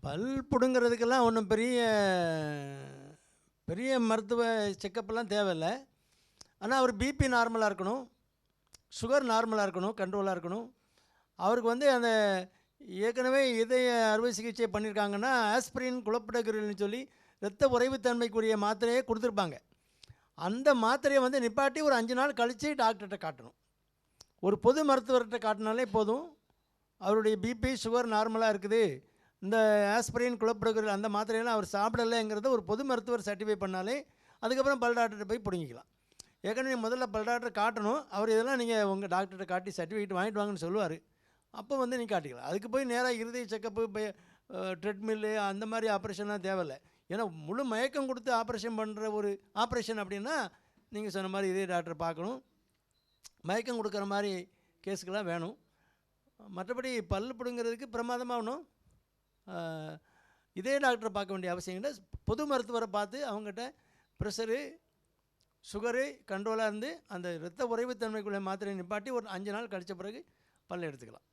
பல் பிடுங்கிறதுக்கெல்லாம் ஒன்றும் பெரிய பெரிய மருத்துவ செக்கப்லாம் தேவையில்லை. ஆனால் அவர் பிபி நார்மலாக இருக்கணும், சுகர் நார்மலாக இருக்கணும், கண்ட்ரோலாக இருக்கணும். அவருக்கு வந்து அந்த ஏற்கனவே இதய அறுவை சிகிச்சை பண்ணியிருக்காங்கன்னா ஆஸ்பிரின் குழப்பிடக்கிறதுன்னு சொல்லி இரத்த உறைவுத்தன்மைக்குரிய மாத்திரையே கொடுத்துருப்பாங்க. அந்த மாத்திரையை வந்து நிப்பாட்டி ஒரு 5 நாள் கழித்து டாக்டர்கிட்ட காட்டணும். ஒரு பொது மருத்துவர்கிட்ட காட்டினாலே போதும். அவருடைய பிபி சுகர் நார்மலாக இருக்குது, இந்த ஆஸ்பிரின் குழப்பிடக்கிற அந்த மாத்திரையெல்லாம் அவர் சாப்பிடலைங்கிறத ஒரு பொது மருத்துவர் சர்டிஃபை பண்ணாலே அதுக்கப்புறம் பல் டாக்டர்கிட்ட போய் பிடுங்கிக்கலாம். ஏற்கனவே முதல்ல பல் டாக்டர் காட்டணும். அவர் இதெல்லாம் நீங்கள் உங்கள் டாக்டர்கிட்ட காட்டி சர்டிஃபிகேட் வாங்கிட்டு வாங்கன்னு சொல்லுவார். அப்போ வந்து நீங்கள் காட்டிக்கலாம். அதுக்கு போய் நேராக இருதய செக்கப்பு ட்ரெட்மில்லு அந்த மாதிரி ஆப்ரேஷன்லாம் தேவையில்லை. ஏன்னா முழு மயக்கம் கொடுத்து ஆப்ரேஷன் பண்ணுற ஒரு ஆப்ரேஷன் அப்படின்னா நீங்கள் சொன்ன மாதிரி இதே டாக்டர் பார்க்கணும். மயக்கம் கொடுக்குற மாதிரி கேஸுக்கெல்லாம் வேணும். மற்றபடி பல் பிடுங்கிறதுக்கு பிரமாதமாக ஒன்றும் இதே டாக்டரை பார்க்க வேண்டிய அவசியம் இல்லை. பொது மருத்துவரை பார்த்து அவங்ககிட்ட ப்ரெஷரு சுகரு கண்ட்ரோலாக இருந்து அந்த இரத்த உறைவுத்தன்மைக்குள்ள மாத்திரையை நிப்பாட்டி ஒரு 5 நாள் கழித்த பிறகு பல்ல எடுத்துக்கலாம்.